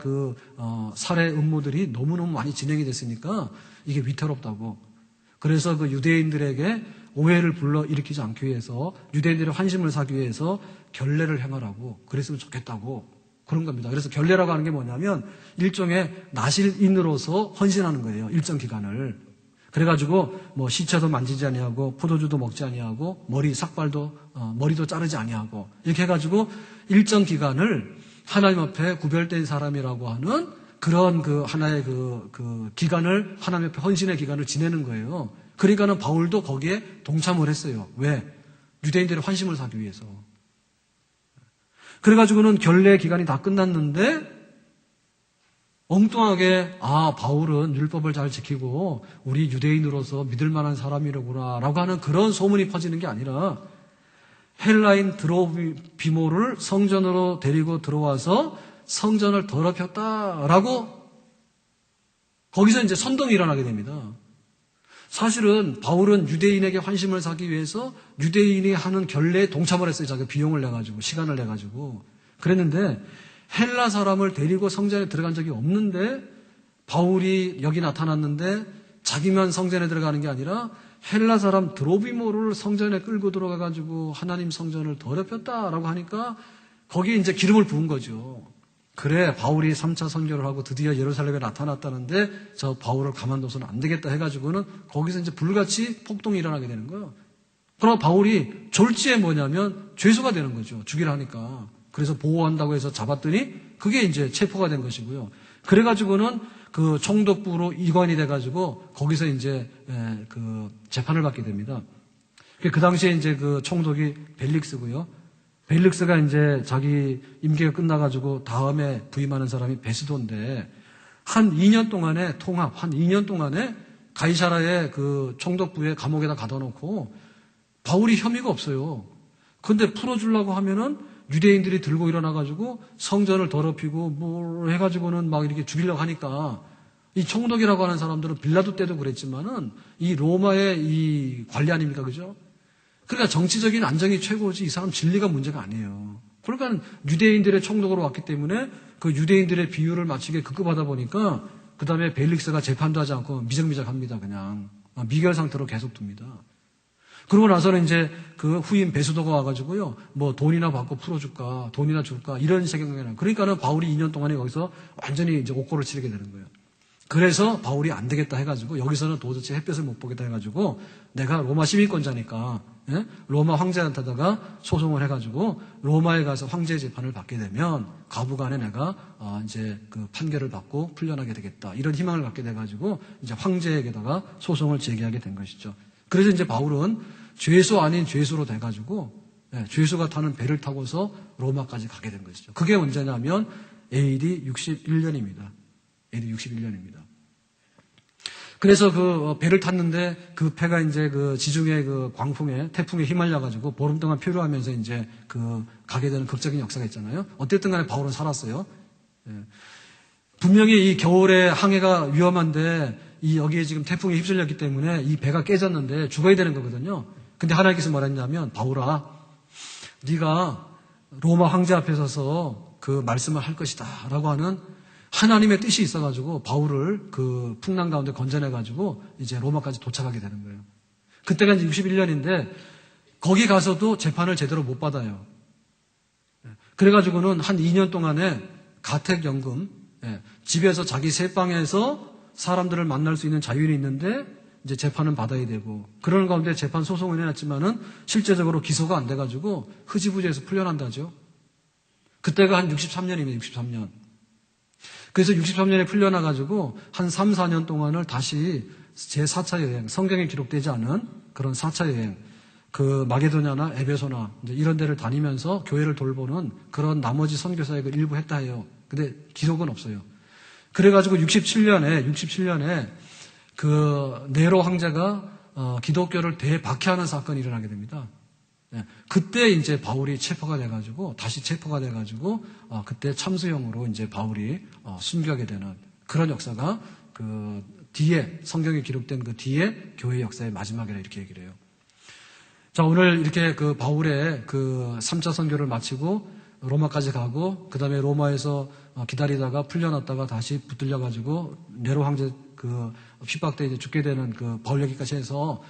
살해 음모들이 너무너무 많이 진행이 됐으니까 이게 위태롭다고. 그래서 그 유대인들에게 오해를 불러일으키지 않기 위해서, 유대인들의 환심을 사기 위해서 결례를 행하라고 그랬으면 좋겠다고 그런 겁니다. 그래서 결례라고 하는 게 뭐냐면 일종의 나실인으로서 헌신하는 거예요. 일정 기간을. 그래가지고 뭐 시체도 만지지 아니하고 포도주도 먹지 아니하고 머리도 자르지 아니하고 이렇게 해가지고 일정 기간을 하나님 앞에 구별된 사람이라고 하는 그런 그 하나의 그 기간을, 하나님 앞에 헌신의 기간을 지내는 거예요. 그러니까는 바울도 거기에 동참을 했어요. 왜? 유대인들의 환심을 사기 위해서. 그래가지고는 결례 기간이 다 끝났는데 엉뚱하게 바울은 율법을 잘 지키고 우리 유대인으로서 믿을 만한 사람이로구나 라고 하는 그런 소문이 퍼지는 게 아니라 헬라인 드로비모를 성전으로 데리고 들어와서 성전을 더럽혔다라고 거기서 이제 선동이 일어나게 됩니다. 사실은 바울은 유대인에게 환심을 사기 위해서 유대인이 하는 결례에 동참을 했어요. 자기 비용을 내가지고, 시간을 내가지고. 그랬는데 헬라 사람을 데리고 성전에 들어간 적이 없는데 바울이 여기 나타났는데 자기만 성전에 들어가는 게 아니라 헬라 사람 드로비모를 성전에 끌고 들어가가지고 하나님 성전을 더럽혔다라고 하니까 거기에 이제 기름을 부은 거죠. 그래, 바울이 3차 선교를 하고 드디어 예루살렘에 나타났다는데 저 바울을 가만둬서는 안 되겠다 해가지고는 거기서 이제 불같이 폭동이 일어나게 되는 거예요. 그러나 바울이 졸지에 뭐냐면 죄수가 되는 거죠. 죽이라 하니까. 그래서 보호한다고 해서 잡았더니 그게 이제 체포가 된 것이고요. 그래가지고는 그 총독부로 이관이 돼가지고 거기서 이제 그 재판을 받게 됩니다. 그 당시에 이제 그 총독이 벨릭스고요. 벨릭스가 이제 자기 임기가 끝나가지고 다음에 부임하는 사람이 베스도인데 한 2년 동안에 한 2년 동안에 가이사라의 그 총독부의 감옥에다 가둬놓고 바울이 혐의가 없어요. 근데 풀어주려고 하면은 유대인들이 들고 일어나가지고 성전을 더럽히고 뭘 해가지고는 막 이렇게 죽이려고 하니까 이 총독이라고 하는 사람들은 빌라도 때도 그랬지만은 이 로마의 이 관리 아닙니까? 그죠? 그러니까 정치적인 안정이 최고지 이 사람 진리가 문제가 아니에요. 그러니까 유대인들의 총독으로 왔기 때문에 그 유대인들의 비율을 맞추게 급급하다 보니까 그 다음에 벨릭스가 재판도 하지 않고 미적미적합니다. 그냥 미결 상태로 계속 둡니다. 그러고 나서는 이제 그 후임 베수도가 와가지고요, 뭐 돈이나 받고 풀어줄까, 돈이나 줄까, 이런 생각이 그러니까는 바울이 2년 동안에 거기서 완전히 이제 옥고를 치르게 되는 거예요. 그래서 바울이 안 되겠다 해가지고 여기서는 도대체 햇볕을 못 보겠다 해가지고 내가 로마 시민권자니까 로마 황제한테다가 소송을 해가지고 로마에 가서 황제 재판을 받게 되면 가부간에 내가 이제 그 판결을 받고 풀려나게 되겠다 이런 희망을 갖게 돼가지고 이제 황제에게다가 소송을 제기하게 된 것이죠. 그래서 이제 바울은 죄수 아닌 죄수로 돼가지고 죄수가 타는 배를 타고서 로마까지 가게 된 것이죠. 그게 언제냐면 AD 61년입니다. AD 61년입니다. 그래서 그 배를 탔는데 그 배가 이제 그 지중해 그 광풍에 태풍에 휘말려가지고 보름 동안 표류하면서 이제 그 가게 되는 극적인 역사가 있잖아요. 어쨌든 간에 바울은 살았어요. 분명히 이 겨울에 항해가 위험한데 여기에 지금 태풍에 휩쓸렸기 때문에 이 배가 깨졌는데 죽어야 되는 거거든요. 근데 하나님께서 뭐랬냐면 바울아, 네가 로마 황제 앞에 서서 그 말씀을 할 것이다 라고 하는 하나님의 뜻이 있어가지고 바울을 그 풍랑 가운데 건져내가지고 이제 로마까지 도착하게 되는 거예요. 그때가 이제 61년인데 거기 가서도 재판을 제대로 못 받아요. 그래가지고는 한 2년 동안에 가택연금, 집에서 자기 새방에서 사람들을 만날 수 있는 자율이 있는데 이제 재판은 받아야 되고 그런 가운데 재판 소송을 해놨지만은 실제적으로 기소가 안 돼가지고 흐지부지해서 풀려난다죠. 그때가 한 63년입니다. 63년. 그래서 63년에 풀려나가지고 한 3, 4년 동안을 다시 제4차 여행, 성경에 기록되지 않은 그런 4차 여행, 그 마게도냐나 에베소나 이제 이런 데를 다니면서 교회를 돌보는 그런 나머지 선교 사역을 일부 했다 해요. 근데 기록은 없어요. 그래가지고 67년에 그 네로 황제가 기독교를 대박해하는 사건이 일어나게 됩니다. 그때 이제 바울이 체포가 돼가지고 다시 체포가 돼가지고 그때 참수형으로 이제 바울이 순교하게 되는 그런 역사가 그 뒤에 성경에 기록된 그 뒤에 교회 역사의 마지막이라 이렇게 얘기를 해요. 자, 오늘 이렇게 그 바울의 그 3차 선교를 마치고 로마까지 가고 그 다음에 로마에서 기다리다가 풀려났다가 다시 붙들려가지고 네로 황제 그 핍박 때 이제 죽게 되는 그 바울 얘기까지 해서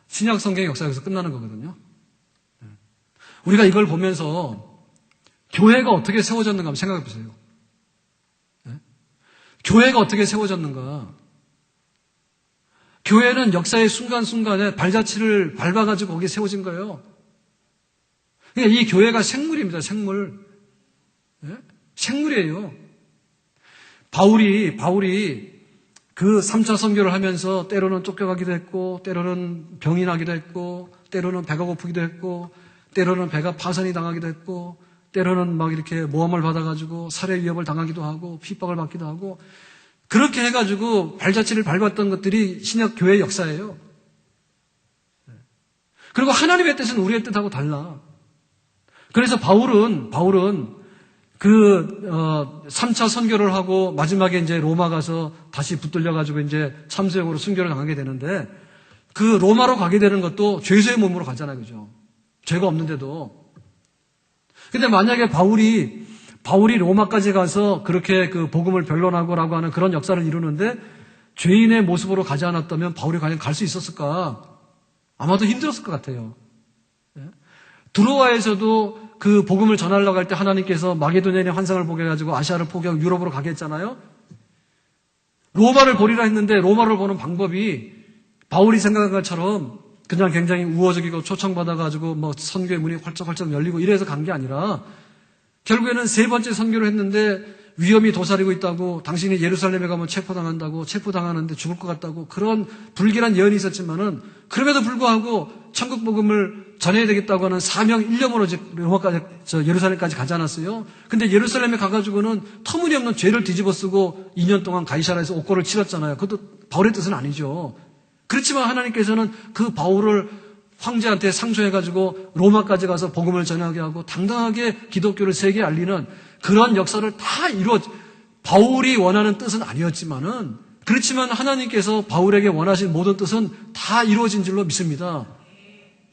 신약 성경의 역사가 여기서 끝나는 거거든요. 우리가 이걸 보면서 교회가 어떻게 세워졌는가 한번 생각해 보세요. 교회가 어떻게 세워졌는가. 교회는 역사의 순간순간에 발자취를 밟아가지고 거기에 세워진 거예요. 그러니까 이 교회가 생물입니다. 생물. 생물이에요. 바울이 그 3차 선교를 하면서 때로는 쫓겨가기도 했고 때로는 병이 나기도 했고 때로는 배가 고프기도 했고 때로는 배가 파산이 당하기도 했고 때로는 막 이렇게 모함을 받아가지고 살해 위협을 당하기도 하고 핍박을 받기도 하고 그렇게 해가지고 발자취를 밟았던 것들이 신약 교회의 역사예요. 그리고 하나님의 뜻은 우리의 뜻하고 달라. 그래서 바울은 그 3차 선교를 하고 마지막에 이제 로마 가서 다시 붙들려가지고 이제 참수형으로 순교를 당하게 되는데 그 로마로 가게 되는 것도 죄수의 몸으로 가잖아요. 그죠? 죄가 없는데도. 근데 만약에 바울이 로마까지 가서 그렇게 그 복음을 변론하고라고 하는 그런 역사를 이루는데 죄인의 모습으로 가지 않았다면 바울이 과연 갈 수 있었을까? 아마도 힘들었을 것 같아요. 드로아에서도 그 복음을 전하려고 할 때 하나님께서 마게도냐의 환상을 보게 해가지고 아시아를 포기하고 유럽으로 가게 했잖아요. 로마를 보리라 했는데 로마를 보는 방법이 바울이 생각한 것처럼 그냥 굉장히 우호적이고 초청받아가지고 뭐 선교의 문이 활짝활짝 열리고 이래서 간 게 아니라 결국에는 세 번째 선교를 했는데 위험이 도사리고 있다고 당신이 예루살렘에 가면 체포당한다고 체포당하는데 죽을 것 같다고 그런 불길한 예언이 있었지만은 그럼에도 불구하고 천국 복음을 전해야 되겠다고 하는 사명 일념으로 예루살렘까지 가지 않았어요. 근데 예루살렘에 가가지고는 터무니없는 죄를 뒤집어 쓰고 2년 동안 가이사라에서 옥고를 치렀잖아요. 그것도 바울의 뜻은 아니죠. 그렇지만 하나님께서는 그 바울을 황제한테 상소해가지고 로마까지 가서 복음을 전하게 하고 당당하게 기독교를 세계에 알리는 그런 역사를 다 바울이 원하는 뜻은 아니었지만은 그렇지만 하나님께서 바울에게 원하신 모든 뜻은 다 이루어진 줄로 믿습니다.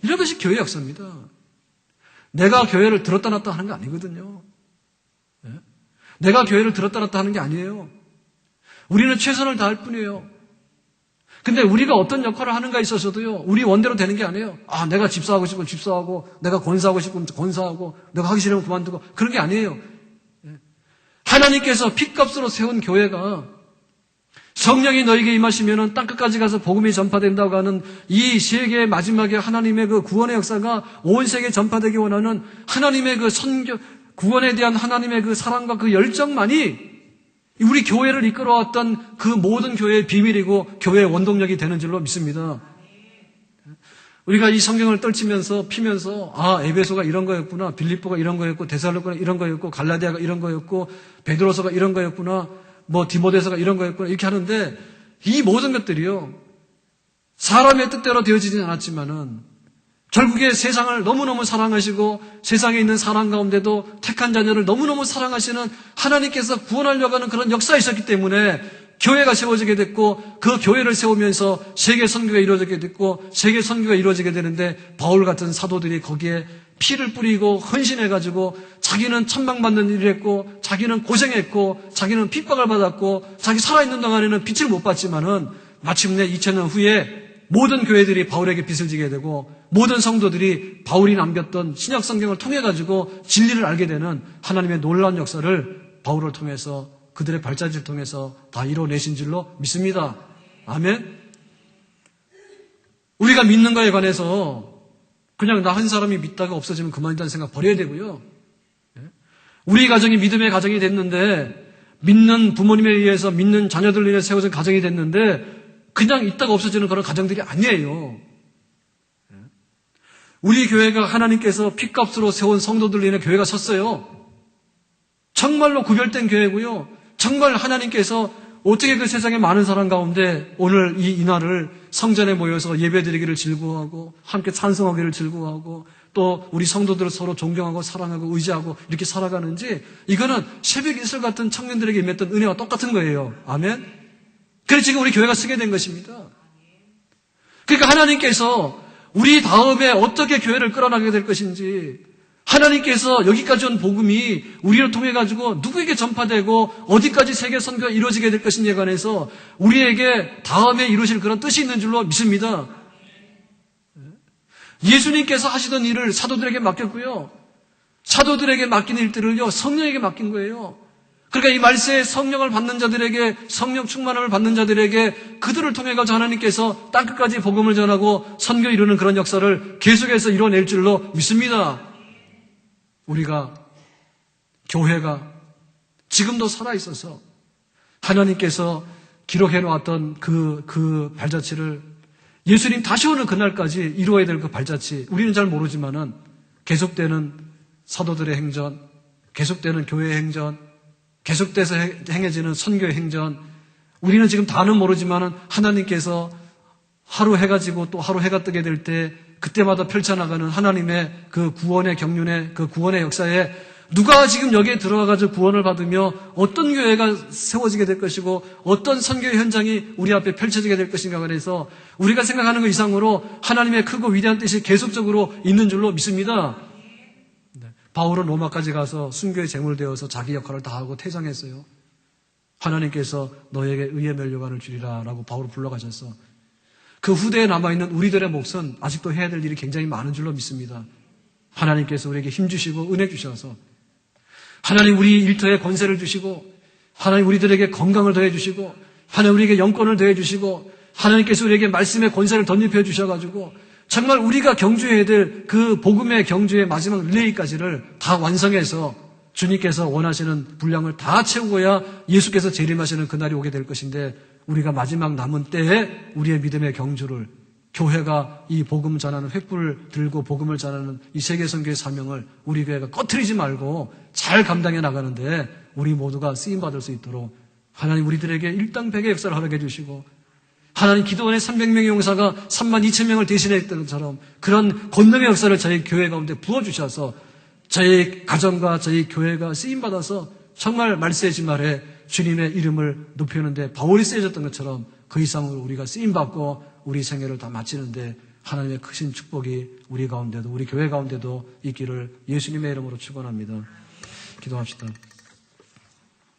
이런 것이 교회의 역사입니다. 내가 교회를 들었다 놨다 하는 게 아니거든요. 내가 교회를 들었다 놨다 하는 게 아니에요. 우리는 최선을 다할 뿐이에요. 근데 우리가 어떤 역할을 하는가에 있어서도요, 우리 원대로 되는 게 아니에요. 내가 집사하고 싶으면 집사하고, 내가 권사하고 싶으면 권사하고, 내가 하기 싫으면 그만두고, 그런 게 아니에요. 하나님께서 핏값으로 세운 교회가 성령이 너에게 임하시면은 땅끝까지 가서 복음이 전파된다고 하는 이 세계의 마지막에 하나님의 그 구원의 역사가 온 세계에 전파되기 원하는 하나님의 그 선교, 구원에 대한 하나님의 그 사랑과 그 열정만이 우리 교회를 이끌어왔던 그 모든 교회의 비밀이고 교회의 원동력이 되는 줄로 믿습니다. 우리가 이 성경을 떨치면서 피면서 에베소가 이런 거였구나, 빌립보가 이런 거였고, 데살로니가 이런 거였고, 갈라디아가 이런 거였고, 베드로서가 이런 거였구나, 디모데서가 이런 거였구나 이렇게 하는데 이 모든 것들이요, 사람의 뜻대로 되어지진 않았지만은 결국에 세상을 너무너무 사랑하시고 세상에 있는 사람 가운데도 택한 자녀를 너무너무 사랑하시는 하나님께서 구원하려고 하는 그런 역사가 있었기 때문에 교회가 세워지게 됐고, 그 교회를 세우면서 세계 선교가 이루어지게 됐고, 세계 선교가 이루어지게 되는데 바울 같은 사도들이 거기에 피를 뿌리고 헌신해가지고 자기는 천망받는 일을 했고, 자기는 고생했고, 자기는 핍박을 받았고, 자기 살아있는 동안에는 빛을 못 봤지만은 마침내 2000년 후에 모든 교회들이 바울에게 빚을 지게 되고, 모든 성도들이 바울이 남겼던 신약 성경을 통해 가지고 진리를 알게 되는 하나님의 놀라운 역사를 바울을 통해서, 그들의 발자취를 통해서 다 이뤄내신 줄로 믿습니다. 아멘. 우리가 믿는 거에 관해서 그냥 나 한 사람이 믿다가 없어지면 그만이라는 생각 버려야 되고요. 우리 가정이 믿음의 가정이 됐는데, 믿는 부모님에 의해서, 믿는 자녀들에 의해 세워진 가정이 됐는데 그냥 있다가 없어지는 그런 가정들이 아니에요. 우리 교회가 하나님께서 핏값으로 세운 성도들로 인해 교회가 섰어요. 정말로 구별된 교회고요. 정말 하나님께서 어떻게 그 세상의 많은 사람 가운데 오늘 이날을 성전에 모여서 예배드리기를 즐거워하고 함께 찬송하기를 즐거워하고 또 우리 성도들을 서로 존경하고 사랑하고 의지하고 이렇게 살아가는지, 이거는 새벽 이슬 같은 청년들에게 임했던 은혜와 똑같은 거예요. 아멘. 그래서 지금 우리 교회가 쓰게 된 것입니다. 그러니까 하나님께서 우리 다음에 어떻게 교회를 끌어나가게 될 것인지, 하나님께서 여기까지 온 복음이 우리를 통해 가지고 누구에게 전파되고 어디까지 세계 선교가 이루어지게 될 것인지에 관해서 우리에게 다음에 이루실 그런 뜻이 있는 줄로 믿습니다. 예수님께서 하시던 일을 사도들에게 맡겼고요, 사도들에게 맡긴 일들을요 성령에게 맡긴 거예요. 그러니까 이 말세에 성령을 받는 자들에게, 성령 충만함을 받는 자들에게 그들을 통해 가지고 하나님께서 땅끝까지 복음을 전하고 선교 이루는 그런 역사를 계속해서 이뤄낼 줄로 믿습니다. 우리가, 교회가 지금도 살아있어서 하나님께서 기록해 놓았던 그 발자취를 예수님 다시 오는 그날까지 이루어야 될 그 발자취, 우리는 잘 모르지만은 계속되는 사도들의 행전, 계속되는 교회의 행전, 계속돼서 행해지는 선교의 행전, 우리는 지금 다는 모르지만은 하나님께서 하루 해가 지고 또 하루 해가 뜨게 될 때 그때마다 펼쳐나가는 하나님의 그 구원의 경륜의 그 구원의 역사에 누가 지금 여기에 들어가가지고 구원을 받으며 어떤 교회가 세워지게 될 것이고 어떤 선교의 현장이 우리 앞에 펼쳐지게 될 것인가, 그래서 우리가 생각하는 것 이상으로 하나님의 크고 위대한 뜻이 계속적으로 있는 줄로 믿습니다. 바울은 로마까지 가서 순교의 제물 되어서 자기 역할을 다하고 퇴장했어요. 하나님께서 너에게 의의 면류관을 주리라 라고 바울을 불러가셔서 그 후대에 남아있는 우리들의 몫은 아직도 해야 될 일이 굉장히 많은 줄로 믿습니다. 하나님께서 우리에게 힘주시고 은혜 주셔서 하나님 우리 일터에 권세를 주시고, 하나님 우리들에게 건강을 더해 주시고, 하나님 우리에게 영권을 더해 주시고, 하나님께서 우리에게 말씀의 권세를 덧입혀 주셔가지고 정말 우리가 경주해야 될 그 복음의 경주의 마지막 릴레이까지를 다 완성해서 주님께서 원하시는 분량을 다 채우고야 예수께서 재림하시는 그날이 오게 될 것인데, 우리가 마지막 남은 때에 우리의 믿음의 경주를, 교회가 이 복음 전하는 횃불을 들고 복음을 전하는 이 세계 선교의 사명을 우리 교회가 꺼트리지 말고 잘 감당해 나가는데 우리 모두가 쓰임받을 수 있도록 하나님 우리들에게 일당백의 역사를 허락해 주시고, 하나님 기도원의 300명의 용사가 32,000명을 대신했던 것처럼 그런 권능의 역사를 저희 교회 가운데 부어주셔서 저희 가정과 저희 교회가 쓰임받아서 정말 말세의 주말에 주님의 이름을 높이는데 바울이 쓰여졌던 것처럼 그 이상으로 우리가 쓰임받고 우리 생애를 다 마치는데 하나님의 크신 축복이 우리 가운데도, 우리 교회 가운데도 있기를 예수님의 이름으로 축원합니다. 기도합시다.